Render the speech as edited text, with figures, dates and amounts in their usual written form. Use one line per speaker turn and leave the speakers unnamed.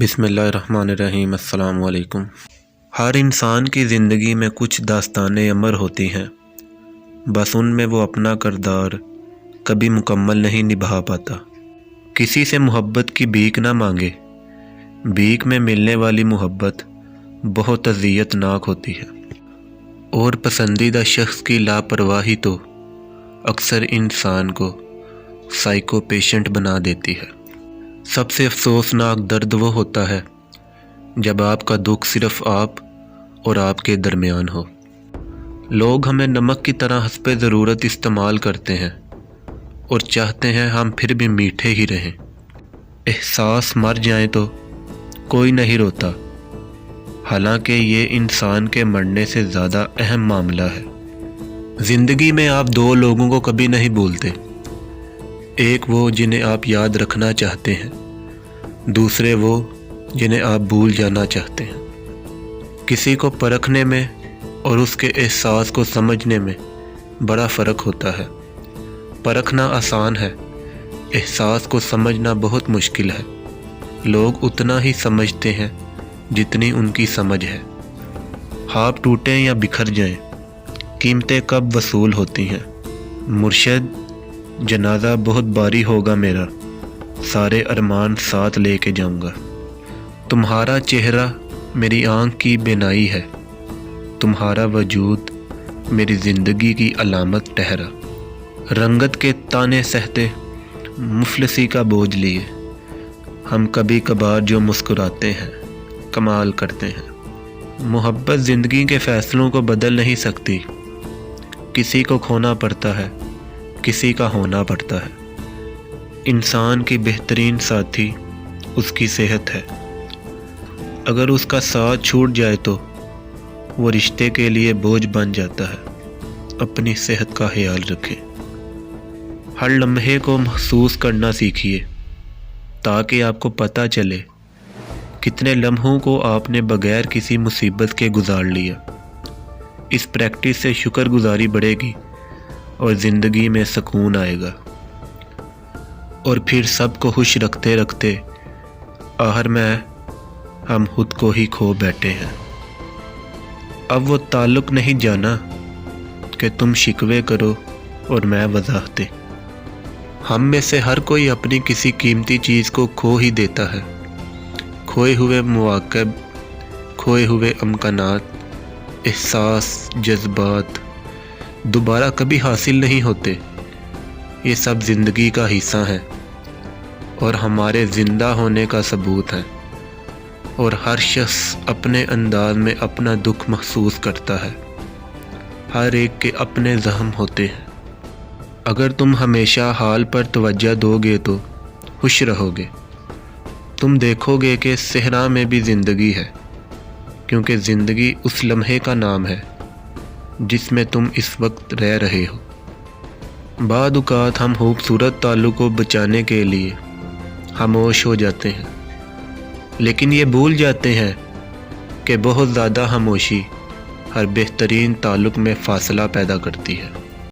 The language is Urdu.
بسم اللہ الرحمن الرحیم۔ السلام علیکم۔ ہر انسان کی زندگی میں کچھ داستانیں امر ہوتی ہیں، بس ان میں وہ اپنا کردار کبھی مکمل نہیں نبھا پاتا۔ کسی سے محبت کی بھیک نہ مانگے، بھیک میں ملنے والی محبت بہت اذیت ناک ہوتی ہے، اور پسندیدہ شخص کی لاپرواہی تو اکثر انسان کو سائیکو پیشنٹ بنا دیتی ہے۔ سب سے افسوسناک درد وہ ہوتا ہے جب آپ کا دکھ صرف آپ اور آپ کے درمیان ہو۔ لوگ ہمیں نمک کی طرح حسب ضرورت استعمال کرتے ہیں اور چاہتے ہیں ہم پھر بھی میٹھے ہی رہیں۔ احساس مر جائیں تو کوئی نہیں روتا، حالانکہ یہ انسان کے مرنے سے زیادہ اہم معاملہ ہے۔ زندگی میں آپ دو لوگوں کو کبھی نہیں بھولتے، ایک وہ جنہیں آپ یاد رکھنا چاہتے ہیں، دوسرے وہ جنہیں آپ بھول جانا چاہتے ہیں۔ کسی کو پرکھنے میں اور اس کے احساس کو سمجھنے میں بڑا فرق ہوتا ہے۔ پرکھنا آسان ہے، احساس کو سمجھنا بہت مشکل ہے۔ لوگ اتنا ہی سمجھتے ہیں جتنی ان کی سمجھ ہے۔ خواب ٹوٹیں یا بکھر جائیں، قیمتیں کب وصول ہوتی ہیں؟ مرشد، جنازہ بہت بھاری ہوگا میرا، سارے ارمان ساتھ لے کے جاؤں گا۔ تمہارا چہرہ میری آنکھ کی بینائی ہے، تمہارا وجود میری زندگی کی علامت ٹھہرا۔ رنگت کے تانے سہتے مفلسی کا بوجھ لیے، ہم کبھی کبھار جو مسکراتے ہیں کمال کرتے ہیں۔ محبت زندگی کے فیصلوں کو بدل نہیں سکتی، کسی کو کھونا پڑتا ہے، کسی کا ہونا پڑتا ہے۔ انسان کی بہترین ساتھی اس کی صحت ہے، اگر اس کا ساتھ چھوٹ جائے تو وہ رشتے کے لیے بوجھ بن جاتا ہے۔ اپنی صحت کا خیال رکھیں، ہر لمحے کو محسوس کرنا سیکھیے تاکہ آپ کو پتہ چلے کتنے لمحوں کو آپ نے بغیر کسی مصیبت کے گزار لیا۔ اس پریکٹس سے شکر گزاری بڑھے گی اور زندگی میں سکون آئے گا، اور پھر سب کو خوش رکھتے رکھتے آخر میں ہم خود کو ہی کھو بیٹھے ہیں۔ اب وہ تعلق نہیں جانا کہ تم شکوے کرو اور میں وضاحتیں۔ ہم میں سے ہر کوئی اپنی کسی قیمتی چیز کو کھو ہی دیتا ہے۔ کھوئے ہوئے مواقع، کھوئے ہوئے امکانات، احساس، جذبات دوبارہ کبھی حاصل نہیں ہوتے۔ یہ سب زندگی کا حصہ ہیں اور ہمارے زندہ ہونے کا ثبوت ہیں، اور ہر شخص اپنے انداز میں اپنا دکھ محسوس کرتا ہے۔ ہر ایک کے اپنے زخم ہوتے ہیں۔ اگر تم ہمیشہ حال پر توجہ دو گے تو خوش رہو گے۔ تم دیکھو گے کہ صحرا میں بھی زندگی ہے، کیونکہ زندگی اس لمحے کا نام ہے جس میں تم اس وقت رہ رہے ہو۔ بعض اوقات ہم خوبصورت تعلق کو بچانے کے لیے خاموش ہو جاتے ہیں، لیکن یہ بھول جاتے ہیں کہ بہت زیادہ خاموشی ہر بہترین تعلق میں فاصلہ پیدا کرتی ہے۔